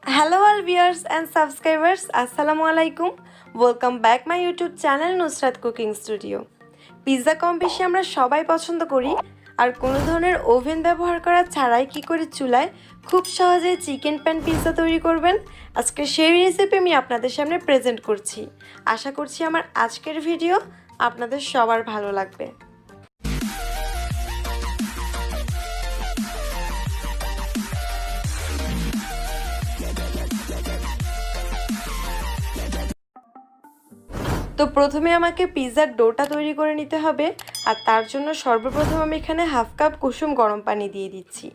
Hello all viewers and subscribers, Assalamu alaikum. Welcome back my YouTube channel Nusrat Cooking Studio. Pizza কম বেশি আমরা সবাই পছন্দ করি আর কোনো ধরনের ওভেন ব্যবহার করা ছাড়াই কি করে চুলায় খুব সহজে চিকেন প্যান পিৎজা তৈরি করবেন আজকে সেই রেসিপি আমি আপনাদের সামনে প্রেজেন্ট করছি। আশা করছি আমার আজকের ভিডিও আপনাদের সবার ভালো লাগবে। তো প্রথমে আমাকে পিৎজার ডোটা তৈরি করে নিতে হবে আর তার জন্য সর্বপ্রথম আমি এখানে হাফ কাপ কুসুম গরম পানি দিয়ে দিচ্ছি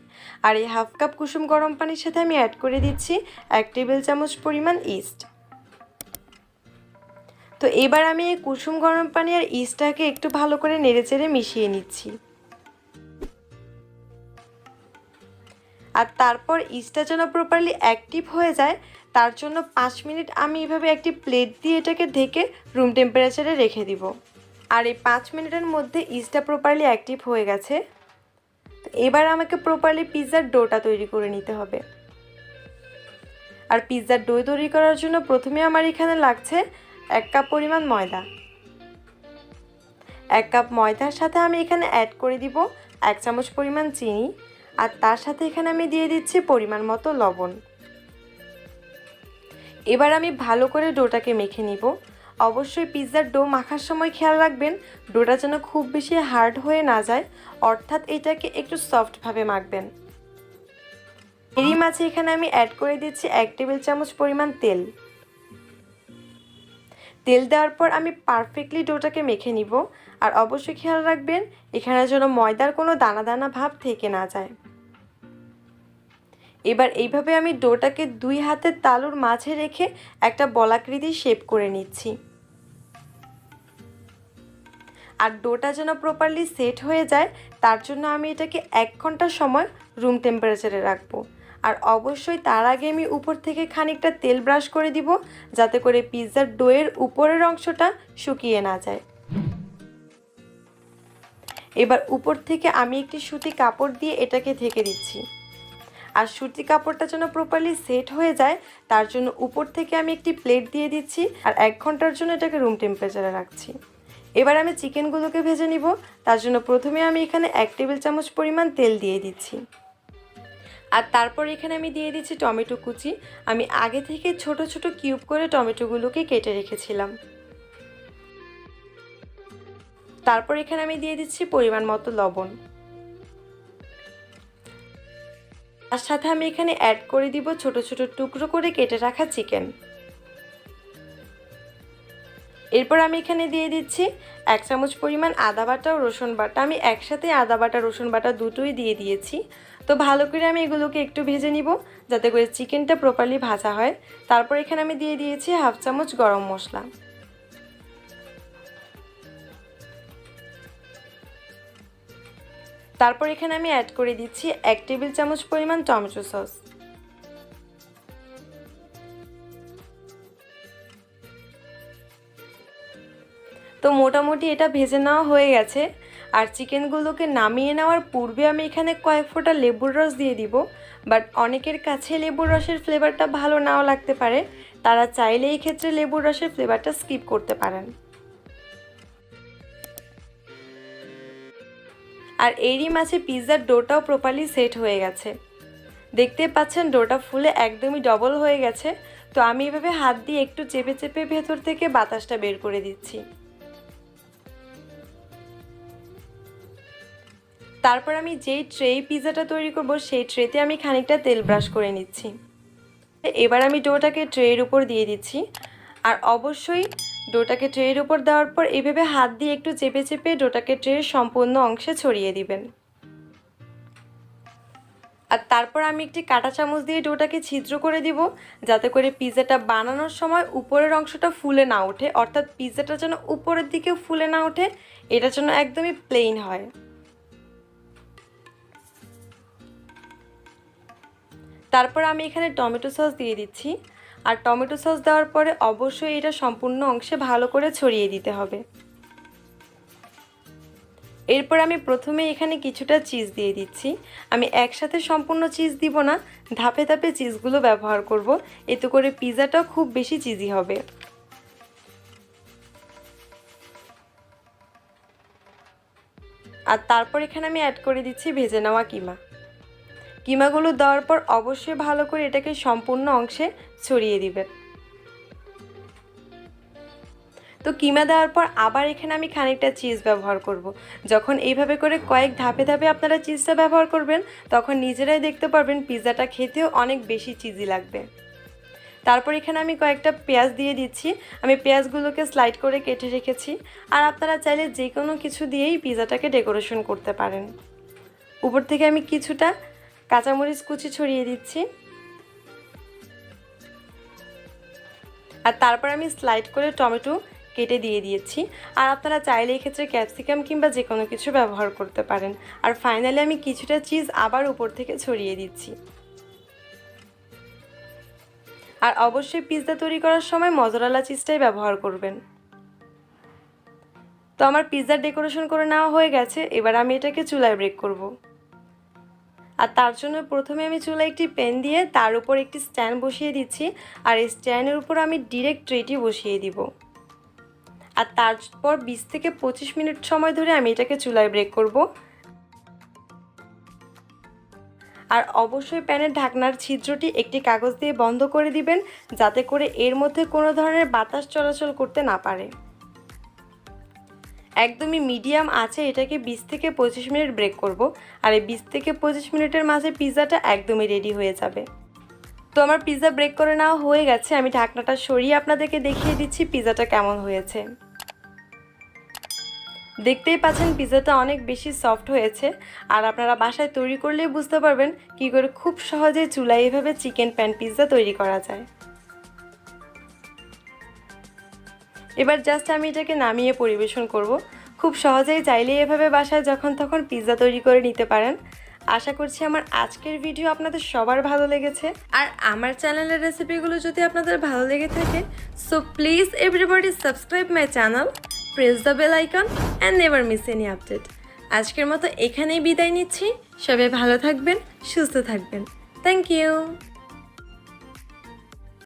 আর এই হাফ কাপ কুসুম গরম পানির সাথে আমি অ্যাড করে দিচ্ছি 1 টেবিল চামচ পরিমাণ ইস্ট। তো এবার আমি এই কুসুম গরম পানি আর ইস্টটাকে একটু ভালো করে নেড়েচেড়ে মিশিয়ে নিচ্ছি আর তারপর ইস্টটা যেন প্রপারলি অ্যাক্টিভ হয়ে যায় তার জন্য 5 মিনিট আমি এভাবে একটি প্লেট দিয়ে এটাকে ঢেকে রুম টেম্পারেচারে রেখে দিব। আর এই 5 মিনিটের মধ্যে ইস্টটা প্রপারলি অ্যাক্টিভ হয়ে গেছে। তো এবার আমাকে প্রপারলি পিৎজার ডোটা তৈরি করে নিতে হবে। আর পিৎজার ডো তৈরি করার জন্য প্রথমে আমার এখানে লাগছে 1 কাপ পরিমাণ ময়দা। 1 কাপ ময়দার সাথে আমি এখানে অ্যাড করে দিব 1 চামচ পরিমাণ চিনি আর তার সাথে এখানে আমি দিয়ে দিচ্ছি পরিমাণ মতো লবণ। এবার আমি ভালো করে ডোটাকে মেখে নিব। অবশ্যই পিৎজার ডো মাখার সময় খেয়াল রাখবেন ডোটা যেন খুব বেশি হার্ড হয়ে না যায়, অর্থাৎ এটাকে একটু সফটভাবে মাখবেন। এরই মাঝে এখানে আমি অ্যাড করে দিচ্ছি 1 টেবিল চামচ পরিমাণ তেল। তেল দেওয়ার পর আমি পারফেক্টলি ডোটাকে মেখে নিব আর অবশ্যই খেয়াল রাখবেন এখানে যেন ময়দার কোনো দানা দানা ভাব থেকে না যায়। এবার এইভাবে আমি ডোটাকে 2 হাতের তালুর মাঝে রেখে একটা বলাকৃতি শেপ করে নিচ্ছি। আর ডোটা যেন প্রপারলি সেট হয়ে যায় তার জন্য আমি এটাকে 1 ঘন্টা সময় রুম টেম্পারেচারে রাখবো। আর অবশ্যই তার আগে আমি উপর থেকে খানিকটা তেল ব্রাশ করে দিব যাতে করে পিৎজার ডোয়ের উপরের অংশটা শুকিয়ে না যায়। এবার উপর থেকে আমি একটি সুতি কাপড় দিয়ে এটাকে ঢেকে দিচ্ছি। আর সুতি কাপড়টা যেন প্রপারলি সেট হয়ে যায় তার জন্য উপর থেকে আমি একটি প্লেট দিয়ে দিচ্ছি আর 1 ঘন্টার জন্য এটাকে রুম টেম্পারেচারে রাখছি। এবার আমি চিকেনগুলোকে ভেজে নিব। তার জন্য প্রথমে আমি এখানে 1 টেবিল চামচ পরিমাণ তেল দিয়ে দিচ্ছি আর তারপর এখানে আমি দিয়ে দিচ্ছি টমেটো কুচি। আমি আগে থেকে ছোট ছোট কিউব করে টমেটোগুলোকে কেটে রেখেছিলাম। তারপর এখানে আমি দিয়ে দিচ্ছি পরিমাণ মতো লবণ। তার সাথে আমি এখানে অ্যাড করে দিব ছোট ছোট টুকরো করে কেটে রাখা চিকেন। এরপর আমি এখানে দিয়ে দিচ্ছি 1 চামচ পরিমাণ আদা বাটা ও রসুন বাটা। আমি একসাথে আদা বাটা রসুন বাটা দুটোই দিয়ে দিয়েছি। তো ভালো করে আমি এগুলোকে একটু ভেজে নিব যাতে করে চিকেনটা প্রপারলি ভাজা হয়। তারপর এখানে আমি দিয়ে দিয়েছি হাফ চামচ গরম মশলা। তারপর এখানে আমি অ্যাড করে দিচ্ছি 1 টেবিল চামচ পরিমাণ টমেটো সস। তো মোটামুটি এটা ভেজে নেওয়া হয়ে গেছে। আর চিকেনগুলোকে নামিয়ে নেওয়ার পূর্বে আমি এখানে কয়েক ফোঁটা লেবুর রস দিয়ে দিব। বাট অনেকের কাছে লেবুর রসের ফ্লেভারটা ভালো নাও লাগতে পারে, তারা চাইলে এই ক্ষেত্রে লেবুর রসের ফ্লেভারটা স্কিপ করতে পারেন। আর এরই মাঝে পিৎজার ডোটাও প্রপারলি সেট হয়ে গেছে। দেখতে পাচ্ছেন ডোটা ফুলে একদমই ডবল হয়ে গেছে। তো আমি এভাবে হাত দিয়ে একটু চেপে চেপে ভেতর থেকে বাতাসটা বের করে দিচ্ছি। তারপর আমি যেই ট্রে পিৎজাটা তৈরি করব সেই ট্রেতে আমি খানিকটা তেল ব্রাশ করে নিচ্ছি। এবার আমি ডোটাকে ট্রের উপর দিয়ে দিচ্ছি আর অবশ্যই ডোটাকে ট্রের উপর দেওয়ার পর এইভাবে হাত দিয়ে একটু চেপে চেপে ডোটাকে ট্রের সম্পূর্ণ অংশে ছড়িয়ে দিবেন। আর তারপর আমি একটি কাঁটা চামচ দিয়ে ডোটাকে ছিদ্র করে দিব যাতে করে পিৎজাটা বানানোর সময় উপরের অংশটা ফুলে না ওঠে, অর্থাৎ পিৎজাটা যেন উপরের দিকে ফুলে না ওঠে, এটা যেন একদমই প্লেন হয়। তারপর আমি এখানে টমেটো সস দিয়ে দিচ্ছি আর টমেটো সস দেওয়ার পরে অবশ্যই এটা সম্পূর্ণ অংশে ভালো করে ছড়িয়ে দিতে হবে। এরপর আমি প্রথমে এখানে কিছুটা চিজ দিয়ে দিচ্ছি। আমি একসাথে সম্পূর্ণ চিজ দিব না, ধাপে ধাপে চিজগুলো ব্যবহার করব, এতে করে পিৎজাটা খুব বেশি চিজি হবে। আর তারপর এখানে আমি অ্যাড করে দিচ্ছি ভেজে নেওয়া কিমা। কিমাগুলো দেওয়ার পর অবশ্যই ভালো করে এটাকে সম্পূর্ণ অংশে ছড়িয়ে দিবেন। তো কিমা দেওয়ার পর আবার এখানে আমি খানিকটা চিজ ব্যবহার করব। যখন এইভাবে করে কয়েক ধাপে ধাপে আপনারা চিজটা ব্যবহার করবেন, তখন নিজেরাই দেখতে পারবেন পিৎজাটা খেতেও অনেক বেশি চিজি লাগবে। তারপর এখানে আমি কয়েকটা পেঁয়াজ দিয়ে দিচ্ছি। আমি পেঁয়াজগুলোকে স্লাইড করে কেটে রেখেছি। আর আপনারা চাইলে যে কোনো কিছু দিয়েই পিৎজাটাকে ডেকোরেশন করতে পারেন। উপর থেকে আমি কিছুটা কাঁচামরিচ কুচি ছড়িয়ে দিচ্ছি। আর তারপর আমি স্লাইড করে টমেটো কেটে দিয়ে দিয়েছি। আর আপনারা চাইলে এক্ষেত্রে ক্যাপসিকাম কিংবা যে কোনো কিছু ব্যবহার করতে পারেন। আর ফাইনালি আমি কিছুটা চিজ আবার উপর থেকে ছড়িয়ে দিচ্ছি। আর অবশ্যই পিৎজা তৈরি করার সময় মজরেলা চিজটাই ব্যবহার করবেন। তো আমার পিৎজার ডেকোরেশন করে নেওয়া হয়ে গেছে। এবার আমি এটাকে চুলায় বেক করব। আর তার জন্য প্রথমে আমি চুলায় একটি প্যান দিয়ে তার উপর একটি স্ট্যান্ড বসিয়ে দিচ্ছি। আর এই স্ট্যান্ডের উপর আমি ডিরেক্ট ট্রেটি বসিয়ে দিব। আর তারপর 20 থেকে 25 মিনিট সময় ধরে আমি এটাকে চুলায় বেক করব। আর অবশ্যই প্যানের ঢাকনার ছিদ্রটি একটি কাগজ দিয়ে বন্ধ করে দিবেন, যাতে করে এর মধ্যে কোনো ধরনের বাতাস চলাচল করতে না পারে। একদমই মিডিয়াম আছে এটাকে 20 থেকে 25 মিনিট বেক করব। আর এই 20 থেকে 25 মিনিটের মাঝে পিৎজাটা একদমই রেডি হয়ে যাবে। তো আমার পিৎজা বেক করে নেওয়া হয়ে গেছে। আমি ঢাকনাটা সরিয়ে আপনাদেরকে দেখিয়ে দিচ্ছি পিৎজাটা কেমন হয়েছে। দেখতেই পাচ্ছেন পিৎজাটা অনেক বেশি সফট হয়েছে। আর আপনারা বাসায় তৈরি করলেই বুঝতে পারবেন কী করে খুব সহজে চুলায় এভাবে চিকেন প্যান পিৎজা তৈরি করা যায়। এবার জাস্ট আমি এটাকে নামিয়ে পরিবেশন করব। খুব সহজেই চাইলেই এভাবে বাসায় যখন তখন পিৎজা তৈরি করে নিতে পারেন। আশা করছি আমার আজকের ভিডিও আপনাদের সবার ভালো লেগেছে। আর আমার চ্যানেলের রেসিপিগুলো যদি আপনাদের ভালো লেগে থাকে, so please everybody subscribe my channel, press the bell icon and never miss any update. আজকের মতো এখানেই বিদায় নিচ্ছি। সবাই ভালো থাকবেন, সুস্থ থাকবেন। Thank you.